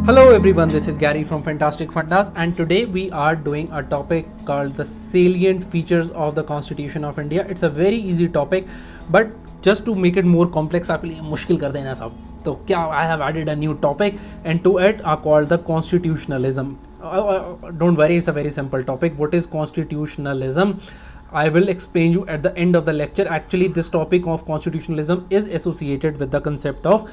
Hello everyone, this is Gary from Fantastic Fundas, and today we are doing a topic called the salient features of the Constitution of India. It's a very easy topic, but just to make it more complex, आपके लिए मुश्किल कर देना सब. तो क्या I have added a new topic, and to it are called the Constitutionalism. Don't worry, it's a very simple topic. What is Constitutionalism? I will explain you at the end of the lecture. Actually, this topic of constitutionalism is associated with the concept of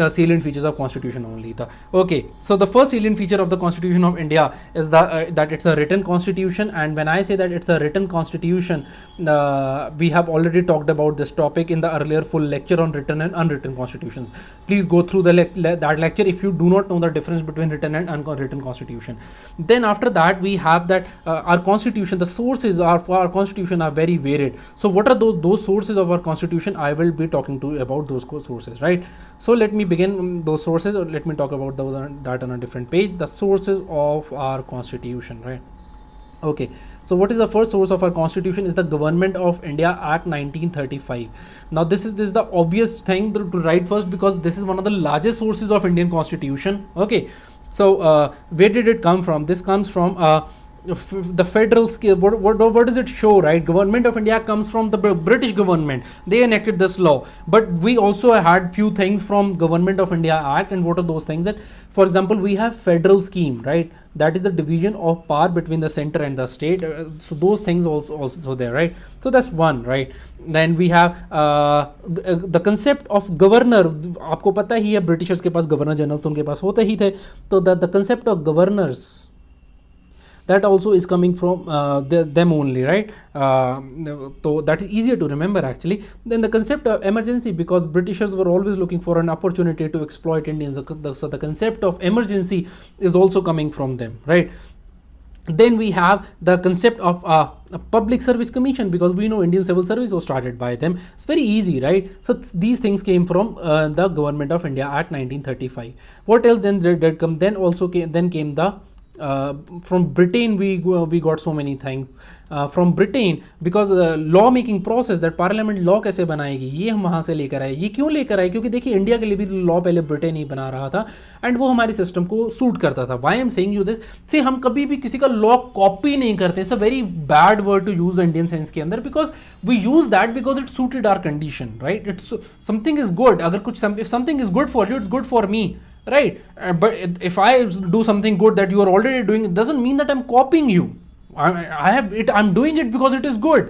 salient features of constitution only. Okay, so the first salient feature of the Constitution of India is that it's a written constitution. And when I say that it's a written constitution, we have already talked about this topic in the earlier full lecture on written and unwritten constitutions. Please go through that lecture if you do not know the difference between written and unwritten constitution. Then after that, we have that our constitution, the sources for our constitution are very varied. So what are those sources of our constitution? I will be talking to you about those sources, right? So let me begin those sources, or let me talk about that on a different page. The sources of our constitution, right? Okay, so what is the first source of our constitution? Is the Government of India Act 1935. Now this is the obvious thing to write first, because this is one of the largest sources of Indian constitution. Okay, so where did it come from? This comes from the federal scale. What does it show, right? Government of India comes from the British government. They enacted this law, but we also had few things from Government of India Act. And what are those things? That, for example, we have federal scheme, right? That is the division of power between the center and the state. So those things also there, right? So that's one, right? Then we have the concept of governor. आपको पता ही है Britishers के पास governor generals तो उनके पास होते ही थे. तो the concept of governors, that also is coming from them only, right? So that is easier to remember actually. Then the concept of emergency, because Britishers were always looking for an opportunity to exploit Indians. So the concept of emergency is also coming from them, right? Then we have the concept of a public service commission, because we know Indian civil service was started by them. It's very easy, right? So these things came from the Government of India Act 1935. What else then did come? Then also came the from Britain. We got so many things from Britain, because law making process, that parliament law कैसे बनाएगी, ये हम वहाँ से लेकर आए. ये क्यों लेकर आए? क्योंकि देखिए इंडिया के लिए भी लॉ पहले ब्रिटेन ही बना रहा था, एंड वो हमारे सिस्टम को सूट करता था. Why am saying you this, से हम कभी भी किसी का लॉ कॉपी नहीं करते. It's a very bad word to use Indian sense के अंदर, because we use that because it suited our condition, right? It's something is good. अगर कुछ if something is good for you, it's good for me, right? But if I do something good that you are already doing, it doesn't mean that I'm copying you. I'm doing it because it is good,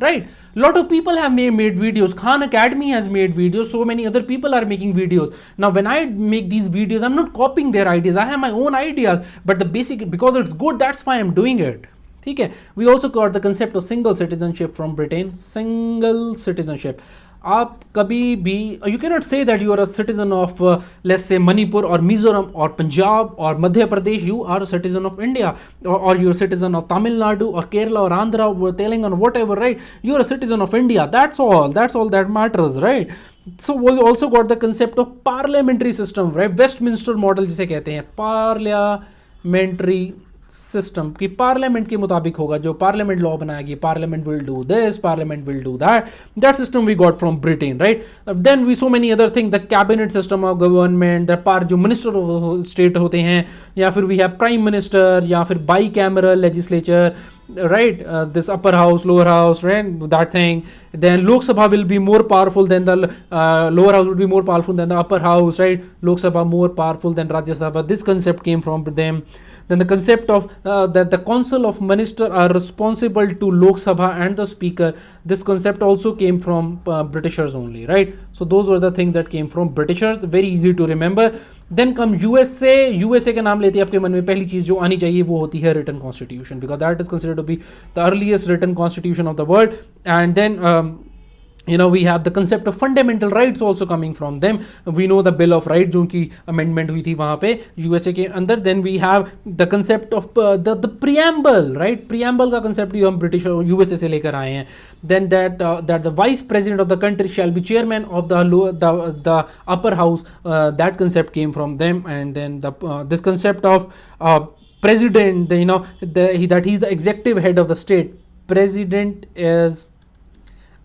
right? Lot of people have made videos. Khan Academy has made videos. So many other people are making videos. Now when I make these videos, I'm not copying their ideas. I have my own ideas, but the basic, because it's good, that's why I'm doing it. Okay. We also got the concept of single citizenship from Britain. Single citizenship. आप कभी भी, you cannot say that you are a citizen of let's say Manipur or Mizoram or Punjab or Madhya Pradesh. You are a citizen of India, or you're a citizen of Tamil Nadu or Kerala or Andhra or Telangana, whatever, right? You're a citizen of India. That's all that matters, right? So we also got the concept of parliamentary system, right? Westminster model जिसे कहते हैं, parliamentary system की parliament के मुताबिक होगा. जो parliament law बनाएगी, parliament will do this, parliament will do that system we got from Britain, right? Then we so many other thing, the cabinet system of government, जो मिनिस्टर ऑफ स्टेट होते हैं, या फिर वी हैव प्राइम मिनिस्टर, या फिर by cameral legislature, right? This upper house, lower house, right? That thing. Then Lok Sabha will be more powerful than the lower house will be more powerful than the upper house, right? Lok Sabha more powerful than Rajya Sabha. This concept came from them. Then the concept of that the council of ministers are responsible to Lok Sabha and the speaker. This concept also came from Britishers only, right? So those were the things that came from Britishers. Very easy to remember. Then come USA का नाम लेते हैं आपके मन में, पहली चीज जो आनी चाहिए वो होती है written constitution, because that is considered to be the earliest written constitution of the world. And then we have the concept of fundamental rights also coming from them. We know the Bill of Rights जो की amendment हुई थी वहाँ पे USA के अंदर. Then we have the concept of the preamble, right? Preamble का concept भी हम British USA से लेकर आए हैं. Then that the vice president of the country shall be chairman of the upper house. That concept came from them. And then this concept of president, that he's the executive head of the state. President is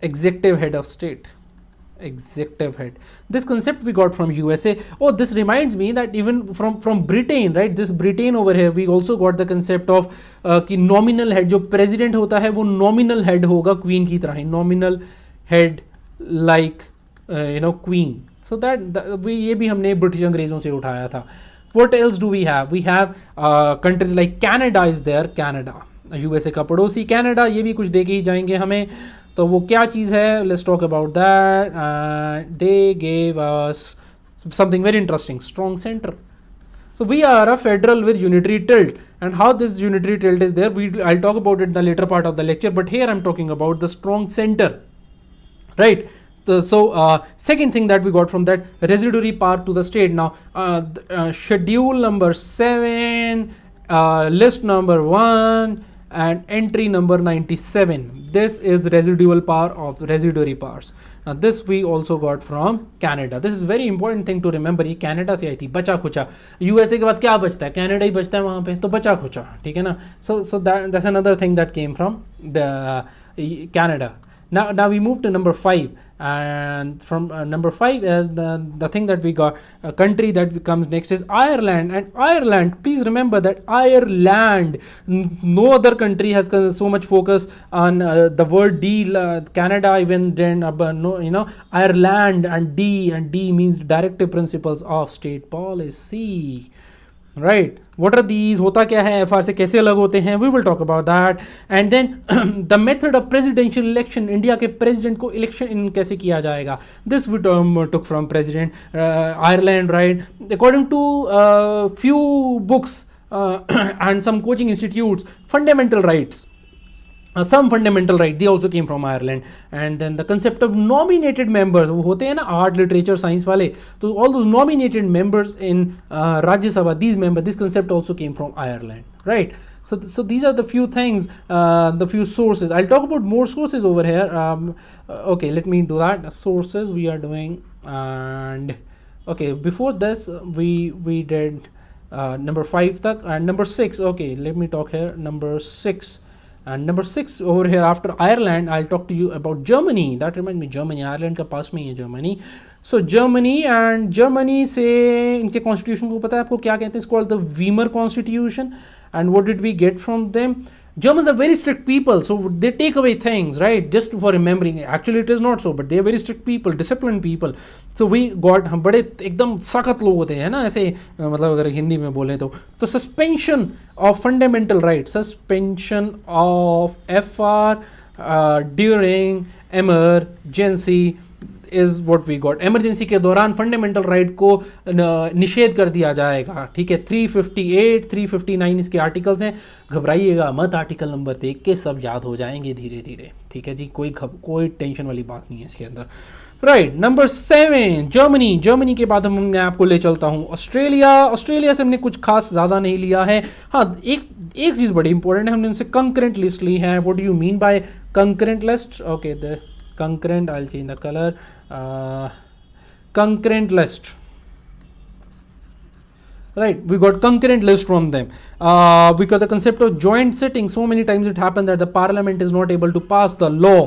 executive head of state. executive head. This concept we got from USA. Oh, this reminds me that even from Britain, right? This Britain over here, we also got the concept of कि nominal head, जो president होता है वो nominal head होगा queen की तरह ही, nominal head like queen. So that we ये भी हमने ब्रिटिश अंग्रेजों से उठाया था. What else do we have? We have countries like Canada is there. Canada, USA का पड़ोसी Canada, ये भी कुछ दे के ही जाएंगे हमें. तो वो क्या चीज़ है? Let's talk about that. They gave us something very interesting. Strong center. So we are a federal with unitary tilt, and how this unitary tilt is there, I'll talk about it in the later part of the lecture. But here I'm talking about the strong center, right? So second thing that we got from that, residuary power to the state. Now schedule number 7, list number 1, and entry number 97. This is residual power of residuary powers. Now this we also got from Canada. This is very important thing to remember. ये Canada से आई थी. बचा खुचा. USA के बाद क्या बचता है? Canada ही बचता है वहाँ पे. तो बचा खुचा. ठीक है ना? So that's another thing that came from the Canada. Now we move to number 5, and from number 5 is the thing that we got. A country that comes next is Ireland, and Ireland, please remember that Ireland, no other country has so much focus on the word D. Canada even then, no, Ireland, and D means directive principles of state policy. Right, what are these? होता क्या है? FR से कैसे अलग होते हैं? We will talk about that. And then the method of presidential election. India के president को election कैसे किया जाएगा? This we took from president Ireland, right? According to few books and some coaching institutes, fundamental rights. Some fundamental right, they also came from Ireland. And then the concept of nominated members, वो होते हैं ना art, literature, science वाले, तो all those nominated members in Rajya Sabha, this concept also came from Ireland, right? So these are the few things, the few sources. I'll talk about more sources over here. Okay, let me do that. Sources we are doing, and okay, before this we did number 5 tak, and number 6. Okay, let me talk here. Number 6. And number 6 over here, after Ireland, I'll talk to you about Germany. That reminds me, Germany, Ireland का पास में ही है Germany. So Germany, and Germany से इनके constitution को पता है आपको क्या कहते हैं? It's called the Weimar Constitution. And what did we get from them? Germans are very strict people, so they take away things, right, just for remembering. Actually it is not so, but they are very strict people, disciplined people. So we got, हम बड़े एकदम सख्त लोग होते हैं ना, ऐसे मतलब अगर हिंदी में बोले तो suspension of fundamental rights, suspension of FR during emergency is what we got. Emergency के दौरान फंडामेंटल राइट को निषेध कर दिया जाएगा. ठीक है, 358, 359 इसके आर्टिकल्स हैं. घबराइएगा मत, आर्टिकल नंबर देख के सब याद हो जाएंगे धीरे धीरे. ठीक है जी, कोई टेंशन वाली बात नहीं है इसके अंदर. राइट, नंबर 7 जर्मनी के बाद मैं आपको ले चलता हूँ ऑस्ट्रेलिया से हमने कुछ खास ज़्यादा नहीं लिया है. हाँ, एक चीज़ बड़ी इंपॉर्टेंट है, हमने उनसे कंकरेंट लिस्ट ली है. What do you mean by concurrent list? Okay, the concurrent, I'll change the color, concurrent list, right? We got concurrent list from them. We got the concept of joint sitting. So many times it happened that the parliament is not able to pass the law.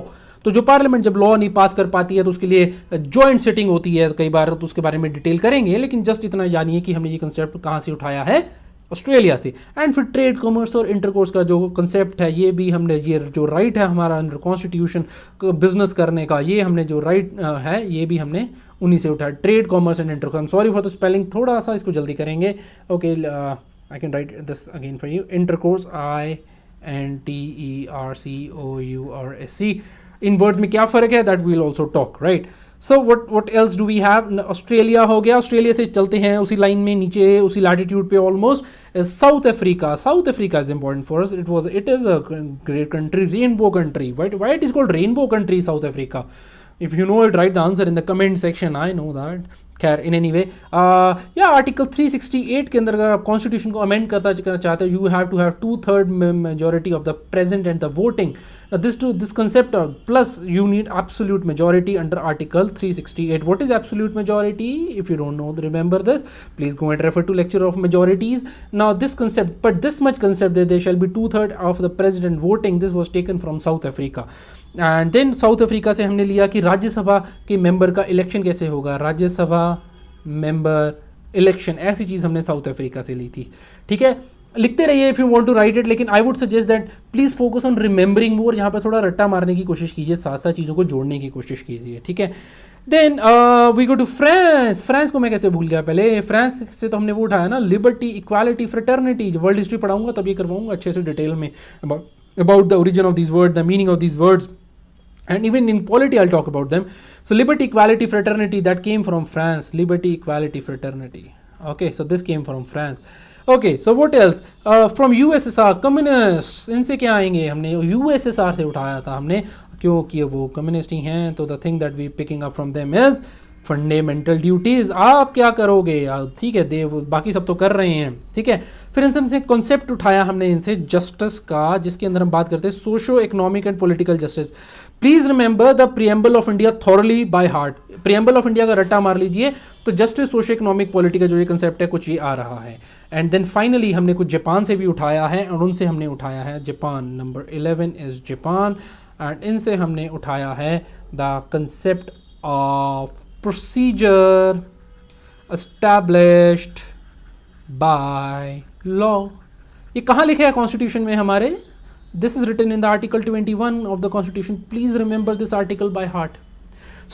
तो जो parliament जब law नहीं पास कर पाती है तो उसके लिए जॉइंट सिटिंग होती है कई बार, तो उसके बारे में डिटेल करेंगे. लेकिन जस्ट इतना जानिए कि हमने ये कंसेप्ट कहाँ से उठाया है, ऑस्ट्रेलिया से. एंड फिर ट्रेड, कॉमर्स और इंटरकोर्स का जो कंसेप्ट है, ये भी हमने, ये जो राइट है हमारा अंडर कॉन्स्टिट्यूशन बिजनेस करने का, ये हमने जो राइट है ये भी हमने उन्हीं से उठाया. Trade, commerce and intercourse. Sorry for the spelling, थोड़ा सा इसको जल्दी करेंगे. Okay, I can write this again for you. Intercourse, INTERCOURSC. इन वर्ड में क्या फ़र्क है, that will also talk, right. So what else do we have? Australia हो गया. ऑस्ट्रेलिया से चलते हैं उसी लाइन में नीचे, उसी लैटिट्यूड पे almost. South Africa is important for us. It is a great country, rainbow country. why it is called rainbow country, South Africa? If you know it, write the answer in the comment section. I know that. खैर in any way या article 368 के अंदर अगर आप constitution को amend करना चाहते हो, you have to have 2/3 majority of the present and the voting. This concept plus you need absolute majority under article 368. What is absolute majority? If you don't know, remember this, please go and refer to lecture of majorities. Now this concept, but this much concept that there shall be 2/3 of the president voting, this was taken from South Africa. And then South Africa से हमने लिया कि राज्यसभा के member का election कैसे होगा, Rajya Sabha member election, ऐसी चीज़ हमने साउथ अफ्रीका से ली थी. ठीक है, लिखते रहिए if you want to write it, लेकिन I would suggest that please focus on remembering more. यहाँ पर थोड़ा रट्टा मारने की कोशिश कीजिए, साथ साथ चीज़ों को जोड़ने की कोशिश कीजिए. ठीक है, then we go to France. France को मैं कैसे भूल गया, पहले फ्रांस से तो हमने वो उठाया ना, liberty, equality, fraternity. World history पढ़ाऊंगा तब ये करवाऊंगा अच्छे से डिटेल में about the origin of these word, the meaning of these words, and even in polity I'll talk about them. So liberty, equality, fraternity, that came from France. Liberty, equality, fraternity. Okay, so this came from France. Okay, so what else? From USSR, communists. इनसे क्या आएंगे, हमने USSR से उठाया था हमने, क्योंकि वो कम्युनिस्ट ही हैं. तो the thing that we picking up from them is fundamental duties. आप क्या करोगे, ठीक है, दे बाकी सब तो कर रहे हैं. ठीक है, फिर इनसे हमसे कॉन्सेप्ट उठाया हमने इनसे जस्टिस का, जिसके अंदर हम बात करते हैं socio economic and political justice. Please remember the preamble of India thoroughly by heart. Preamble of India का रट्टा मार लीजिए, तो जस्टिस, सोशो इकोनॉमिक, पॉलिटिकल जो ये कंसेप्ट है कुछ ये आ रहा है. एंड देन फाइनली हमने कुछ जापान से भी उठाया है, और उनसे हमने उठाया है Japan. Number 11 is Japan. And इनसे हमने उठाया है the concept of procedure established by law. ये कहाँ लिखा है कॉन्स्टिट्यूशन में हमारे? This is written in the article 21 of the constitution. Please remember this article by heart.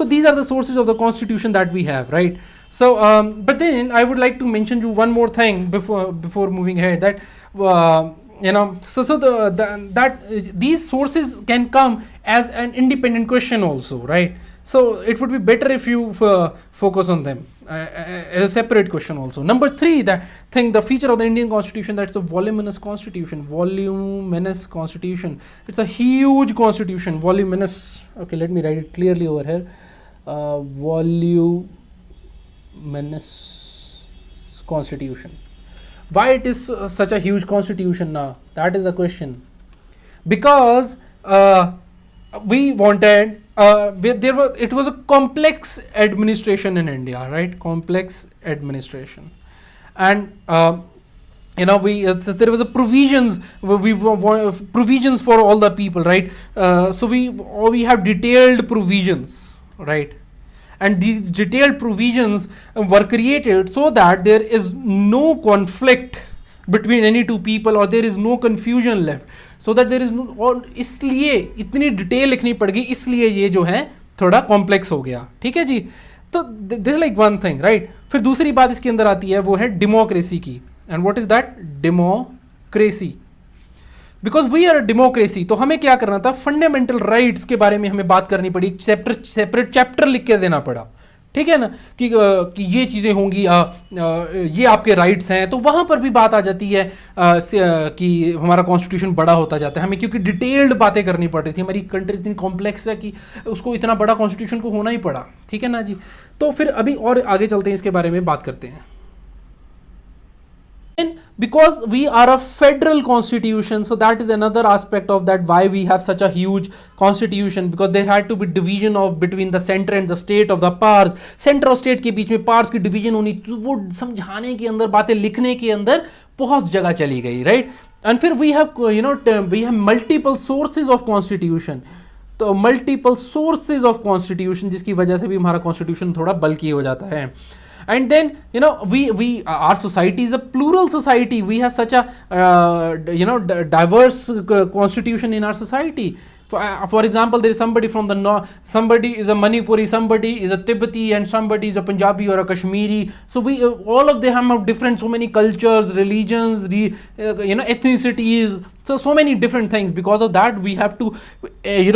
So these are the sources of the constitution that we have, right? So but then I would like to mention you one more thing before moving ahead, that you know, that these sources can come as an independent question also, right? So it would be better if you focus on them as a separate question also. Number 3, that thing, the feature of the Indian constitution, that's a voluminous constitution. Voluminous constitution. It's a huge constitution. Voluminous. Okay, let me write it clearly over here. Voluminous constitution. Why it is such a huge constitution now? That is the question. Because we wanted, it was a complex administration in India, right? Complex administration. And you know, there was a provisions, provisions for all the people, right? So we have detailed provisions, right? And these detailed provisions were created so that there is no conflict between any two people, or there is no confusion left, so that there is no, और इसलिए इतनी detail लिखनी पड़ गई, इसलिए ये जो है थोड़ा कॉम्प्लेक्स हो गया. ठीक है जी, तो this like one thing, right. फिर दूसरी बात इसके अंदर आती है, वो है डेमोक्रेसी की. And what is that? Democracy. Because we are a democracy, तो हमें क्या करना था, फंडामेंटल राइट्स के बारे में हमें बात करनी पड़ी, सेपरेट चैप्टर लिख के देना पड़ा. ठीक है ना, कि ये चीज़ें होंगी, ये आपके राइट्स हैं. तो वहाँ पर भी बात आ जाती है कि हमारा कॉन्स्टिट्यूशन बड़ा होता जाता है हमें, क्योंकि डिटेल्ड बातें करनी पड़ रही थी. हमारी कंट्री इतनी कॉम्प्लेक्स है कि उसको इतना बड़ा कॉन्स्टिट्यूशन को होना ही पड़ा. ठीक है ना जी. तो फिर अभी और आगे चलते हैं, इसके बारे में बात करते हैं. Because we are a federal constitution, so that is another aspect of that, why we have such a huge constitution, because there had to be division of between the center and the state of the powers. Center और state के बीच में powers की division होनी, तो वो समझाने के अंदर, बातें लिखने के अंदर बहुत जगह चली गई, right? And फिर we have, you know, we have multiple sources of constitution. तो multiple sources of constitution, जिसकी वजह से भी हमारा constitution थोड़ा बल्कि हो जाता है. And then, you know, our society is a plural society. We have such a you know, diverse constitution in our society. For example, there is somebody from the north, somebody is a Manipuri, somebody is a Tibetan, and somebody is a Punjabi or a Kashmiri. So all of them have different, so many cultures, religions, you know, ethnicities. so many different things. Because of that, we have to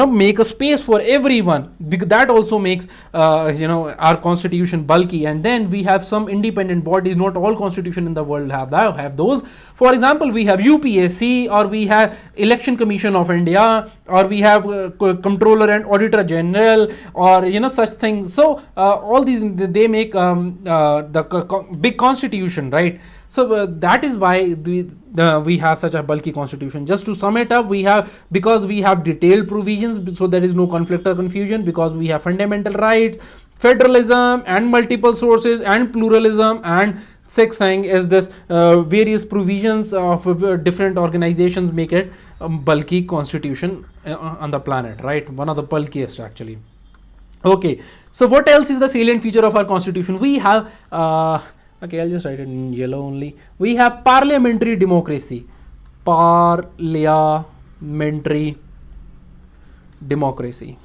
make a space for everyone, because that also makes our constitution bulky. And then we have some independent bodies. Not all constitution in the world have those. For example, we have UPSC, or we have Election Commission of India, or we have Comptroller and Auditor General, or such things. So all these, they make the big constitution, right? So that is why we have such a bulky constitution. Just to sum it up, because we have detailed provisions, so there is no conflict or confusion, because we have fundamental rights, federalism, and multiple sources, and pluralism, and sixth thing is this various provisions of different organizations make it a bulky constitution on the planet, right? One of the bulkiest, actually. Okay, so what else is the salient feature of our constitution? We have okay, I'll just write it in yellow only. We have parliamentary democracy. Parliamentary democracy,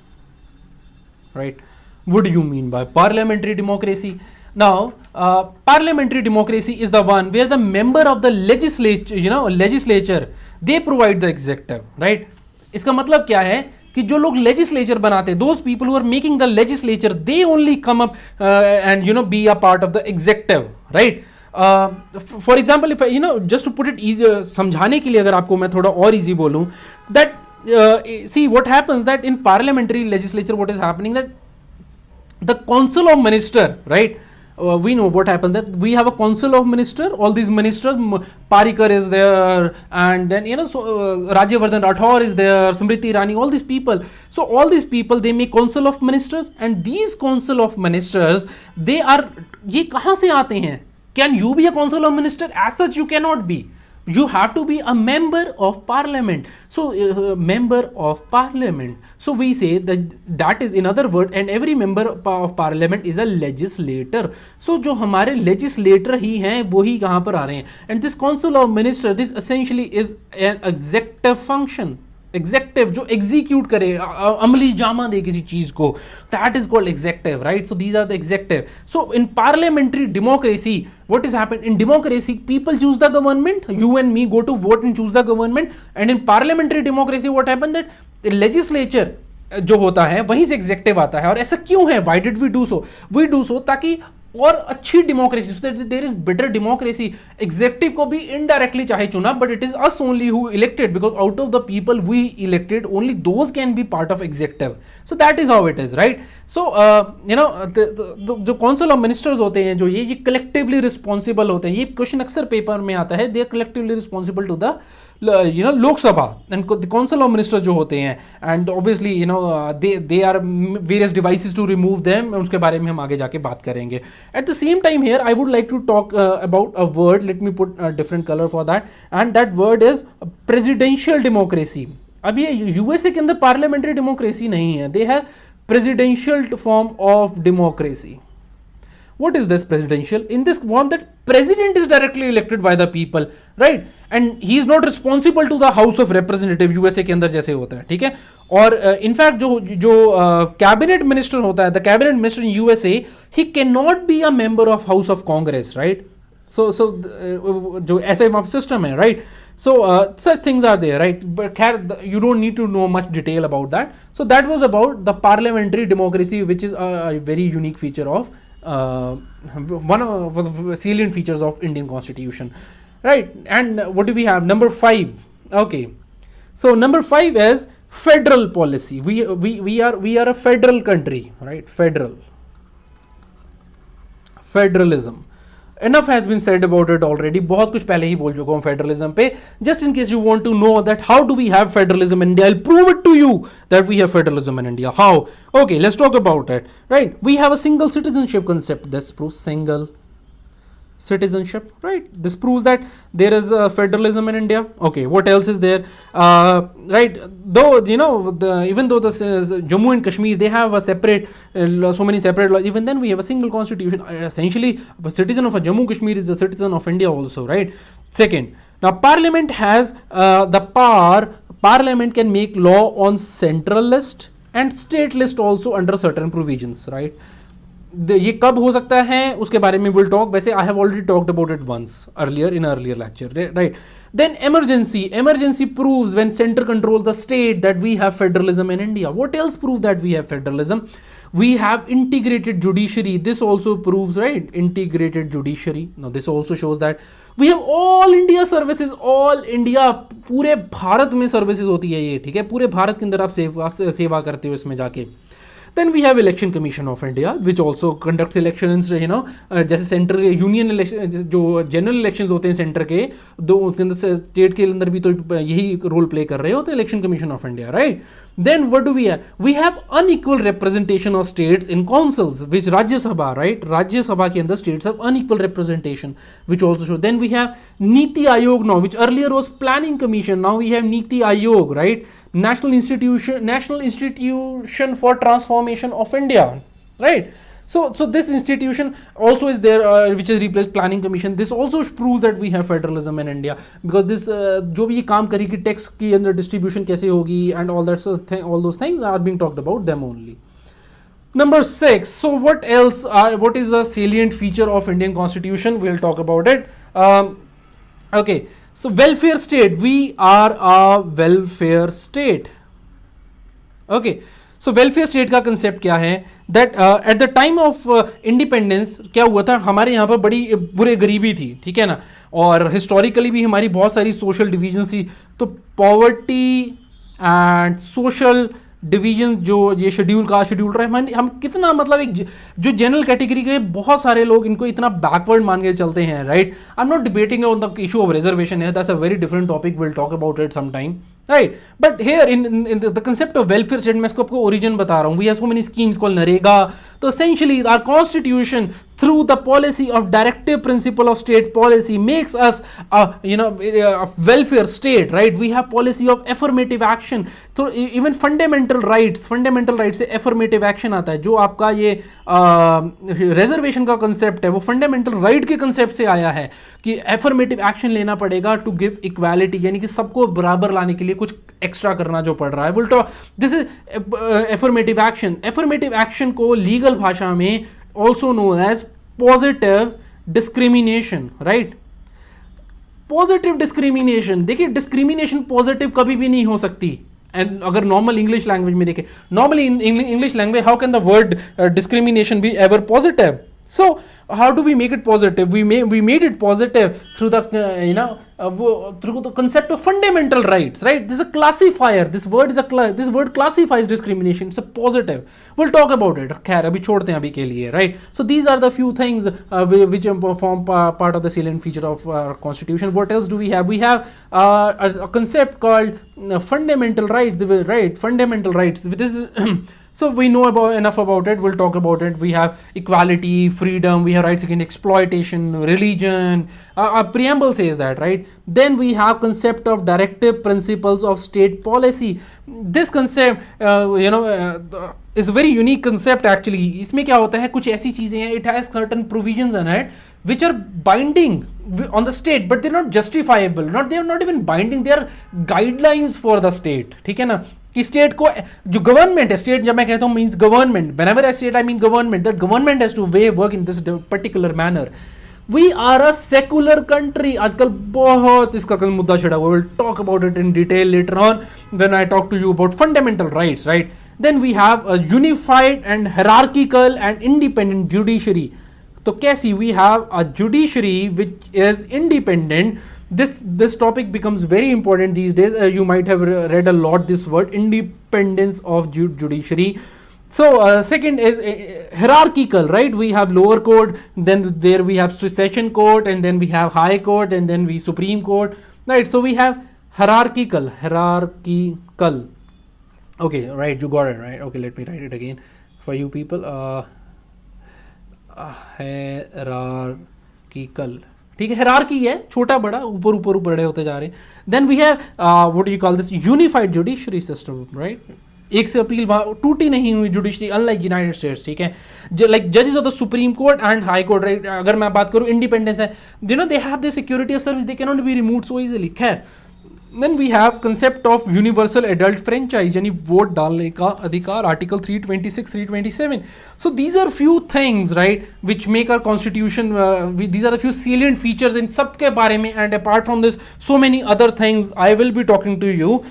right? What do you mean by parliamentary democracy? Now, parliamentary democracy is the one where the member of the legislature, they provide the executive, right? इसका मतलब क्या है कि जो लोग legislature बनाते हैं, those people who are making the legislature, they only come up and be a part of the executive, right? For example, if just to put it easier, समझाने के लिए अगर आपको मैं थोड़ा और easy बोलूं, that see what happens that in parliamentary legislature, what is happening, that the council of minister, right? We know what happened, that we have a council of minister. All these ministers, Parikar is there, and then Rajyavardhan Rathore is there, Smriti Irani, all these people. So all these people, they make council of ministers, and these council of ministers, they are, ये कहाँ से आते हैं? Can you be a council of minister? As such, you cannot be. You have to be a member of parliament. So member of parliament. So we say that is, in other words, and every member of parliament is a legislator. So जो हमारे legislator ही हैं, वो ही कहाँ पर आ रहे हैं? And this council of minister, this essentially is an executive function. Executive जो execute करे, अमली जामा दे किसी चीज को, that is called executive, right? So these are the executive. So in parliamentary democracy, what is happened in democracy, people choose the government, you and me go to vote and choose the government. And in parliamentary democracy, what happened, that the legislature जो होता है वहीं से executive आता है. और ऐसा क्यों है? Why did we do so? We do so ताकि और अच्छी democracy, there is better democracy. Executive को भी इनडायरेक्टली चाहे चुना, but it is us only who elected, because out of the people we elected, only those can be part of executive. So that is how it is, right? So जो council of ministers होते हैं, जो ये collectively responsible होते हैं. ये question अक्सर paper में आता है, they are collectively responsible to the Lok Sabha and council of ministers जो होते हैं. And obviously they are various devices to remove them, उसके बारे में हम आगे जाके बात करेंगे. At the same time here I would like to talk about a word, let me put different colour for that, and that word is presidential democracy. अब ये यूएसए के अंदर पार्लियामेंट्री डेमोक्रेसी नहीं है, they have presidential form of democracy. What is this presidential? In this form, that president is directly elected by the people, right? And he is not responsible to the House of Representative, USA के अंदर जैसे होता है, ठीक है? और in fact जो cabinet minister होता है, the cabinet minister in USA, he can not be a member of House of Congress, right? So जो ऐसे सिस्टम है, right? So such things are there, right? But you don't need to know much detail about that. So that was about the parliamentary democracy, which is a very unique feature of one of the salient features of Indian Constitution, right? And what do we have? Number 5. Okay, so number 5 is federal policy. We are a federal country, right? Federalism. Enough has been said about it already. बहुत कुछ पहले ही बोल चुका हूँ federalism पे. Just in case you want to know that how do we have federalism in India, I'll prove it to you that we have federalism in India. How? Okay, let's talk about it. Right? We have a single citizenship concept. That's proves single citizenship, right? This proves that there is a federalism in India. Okay, what else is there? Right? Though even though the Jammu and Kashmir, they have a separate, so many separate laws. Even then, we have a single constitution. Essentially, a citizen of a Jammu Kashmir is a citizen of India also, right? Second, now Parliament has the power. Parliament can make law on central list and state list also under certain provisions, right? ये कब हो सकता है उसके बारे में will talk. वैसे I have already talked about it once earlier in earlier lecture, right. Then emergency proves when center control the state that we have federalism in India. What else prove that we have federalism? We have integrated judiciary. This also proves, right, integrated judiciary. Now this also shows that we have all India services. All India, पूरे भारत में services होती है ये, ठीक है, पूरे भारत के अंदर आप सेवा करते हो इसमें जाके. Then we have Election Commission of India, which also conducts elections, जैसे सेंटर यूनियन इलेक्शन, जो जनरल इलेक्शंस होते हैं सेंटर के, दो उसके अंदर स्टेट के अंदर भी तो यही रोल प्ले कर रहे होते हैं election commission of India, right. Then what do we have? We have unequal representation of states in councils, which Rajya Sabha, right? Rajya Sabha के अंदर states have unequal representation, which also show. Then we have Niti Aayog now, which earlier was Planning Commission. Now we have Niti Aayog, right? National Institution for Transformation of India, right? So this institution also is there, which has replaced Planning Commission. This also proves that we have federalism in India, because this जो भी ये काम करेगी tax की अंदर distribution कैसे होगी and all that sort of thing, all those things are being talked about them only. Number 6. So what is the salient feature of Indian Constitution? We'll talk about it. Okay. So welfare state. We are a welfare state. Okay. So welfare state का concept क्या है, that at the time of independence क्या हुआ था, हमारे यहाँ पर बड़ी बुरे गरीबी थी, ठीक है ना, और हिस्टोरिकली भी हमारी बहुत सारी सोशल डिवीजन थी. तो पॉवर्टी एंड सोशल डिवीजन, जो ये शेड्यूल रहे, हम कितना मतलब एक जो जनरल कैटेगरी के बहुत सारे लोग इनको इतना बैकवर्ड मान के चलते हैं, right. I am not debating on the issue of reservation है, that's a very different topic, will talk about it some time, right. But here in the concept of welfare state, मैं इसको आपको origin बता रहा हूँ. We have so many schemes called NREGA. तो essentially our constitution through the policy of directive principle of state policy makes us a welfare state, right. We have policy of affirmative action. तो even fundamental rights से affirmative action आता है. जो आपका ये reservation का concept है वो fundamental right के concept से आया है कि affirmative action लेना पड़ेगा to give equality, यानी कि सबको बराबर लाने के लिए कुछ एक्स्ट्रा करना जो पड़ रहा है. We'll talk, this is affirmative action. Affirmative action को legal भाषा में also known as positive discrimination, right. Positive discrimination, देखिए discrimination positive कभी भी नहीं हो सकती. एंड अगर नॉर्मल इंग्लिश लैंग्वेज में देखें, normally in English language how can the word discrimination be ever positive. So how do we make it positive? We made it positive through the through the concept of fundamental rights, right. This is a classifier. This word classifies discrimination. It's a positive. We'll talk about it. खैर अभी छोड़ते हैं अभी के लिए, right. So these are the few things which form part of the salient feature of our constitution. What else do we have? We have a concept called fundamental rights, right. Fundamental rights. This is so we know enough about it. We'll talk about it. We have equality, freedom. We have rights against exploitation, religion. Our preamble says that, right. Then we have concept of directive principles of state policy. This concept is a very unique concept actually. इसमें क्या होता है, कुछ ऐसी चीजें हैं, it has certain provisions in it which are binding on the state, but they're not justifiable. They are not even binding. They are guidelines for the state. ठीक है ना, कि स्टेट को जो गवर्नमेंट है, स्टेट जब मैं कहता हूँ means government, whenever I state I mean government, that government has to work in this particular manner. We are a secular country. आजकल बहुत इसका मुद्दा छिड़ा हुआ. Will talk about it in detail later on when I talk to you about fundamental rights, right. Then we have a unified and hierarchical and independent judiciary. तो कैसी, we have a judiciary which is independent. This topic becomes very important these days. You might have read a lot this word, independence of judiciary. So second is hierarchical, right. We have lower court, then there we have session court, and then we have high court, and then we supreme court, right. So we have hierarchical. Okay, right, you got it, right. Okay, let me write it again for you people. Hierarchical, ठीक है. Hierarchy है, छोटा बड़ा, ऊपर बड़े होते जा रहे हैं. Then we have what do you call this, unified judiciary system, right. एक से अपील वहाँ टूटी नहीं हुई जुडिशरी, अनलाइक यूनाइटेड स्टेट्स, ठीक है. लाइक जजेस of the supreme court and high court, right. अगर मैं बात करूँ इंडिपेंडेंस है, they have the security of service, they can not be removed so easily. खैर Then we have concept of universal adult franchise, यानी vote डालने का अधिकार, article 326, 327. So these are few things, right, which make our constitution, these are the few salient features in सबके बारे में. And apart from this, so many other things I will be talking to you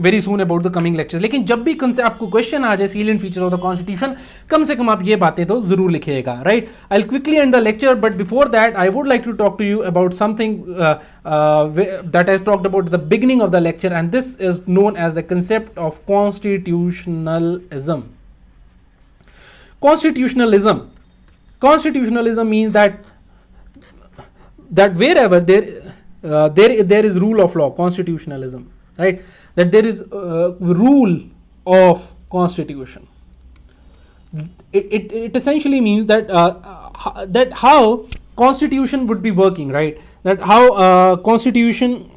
very soon about the coming lectures. लेकिन जब भी आपको question आ जाए salient features of the constitution, कम से कम आप ये बातें तो जरूर लिखिएगा, right? I'll quickly end the lecture, but before that I would like to talk to you about something that I talked about at the beginning of the lecture, and this is known as the concept of constitutionalism. Constitutionalism means that wherever there is rule of law, constitutionalism, right? That there is rule of constitution. It essentially means that how constitution would be working, right? That how constitution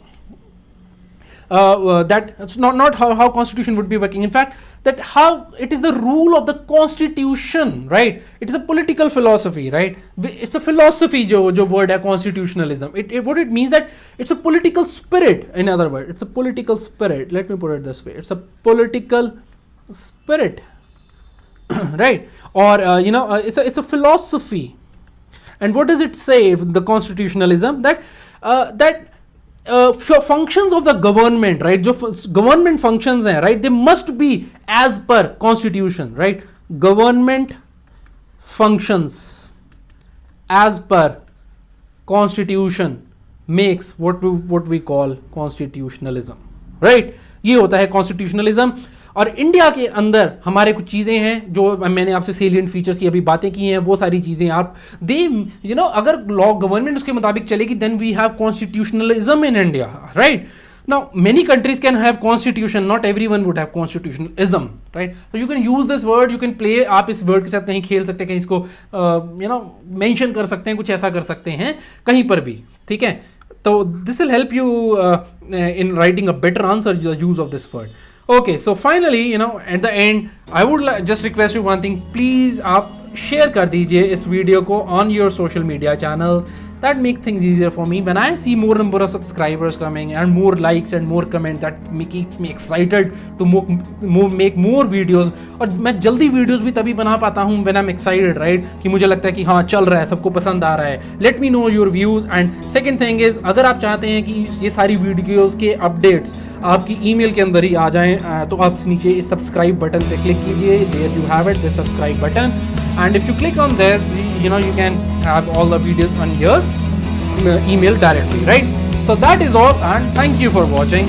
that it's not how constitution would be working. In fact, that how it is the rule of the constitution, right? It is a political philosophy, right? It's a philosophy jo word hai constitutionalism. What it means that it's a political spirit. In other words, it's a political spirit. Let me put it this way: it's a political spirit, right? Or it's a philosophy. And what does it say, the constitutionalism? That functions of the government, right? जो government functions हैं, right? They must be as per constitution, right? Government functions as per constitution makes what we call constitutionalism, right? ये होता है constitutionalism. और India के अंदर हमारे कुछ चीज़ें हैं जो मैंने आपसे सेलिएंट फीचर्स की अभी बातें की हैं, वो सारी चीज़ें आप अगर लॉ गवर्नमेंट उसके मुताबिक चलेगी, then we have constitutionalism in India, right? Now many countries can have constitution, not everyone would have constitutionalism, right? So you can use this word, you can play, आप इस वर्ड के साथ कहीं खेल सकते हैं, कहीं इसको मेंशन कर सकते हैं, कुछ ऐसा कर सकते हैं कहीं पर भी, ठीक है? तो this will help you in writing a better answer, the use of this word. Okay, so finally, at the end, I would just request you one thing. Please, आप share कर दीजिए इस वीडियो को on your social media channels. That make things easier for me. When I see more number of subscribers coming and more likes and more comments, that keeps me excited to make more videos. और मैं जल्दी videos भी तभी बना पाता हूँ when I'm excited, right? कि मुझे लगता है कि हाँ चल रहा है, सबको पसंद आ रहा है. Let me know your views. And second thing is, अगर आप चाहते हैं कि ये सारी videos के updates आपकी email के अंदर ही आ जाएं, तो आप नीचे इस subscribe button पे click कीजिए. There you have it, the subscribe button. And if you click on this, you can have all the videos on your email directly, right? So that is all, and thank you for watching.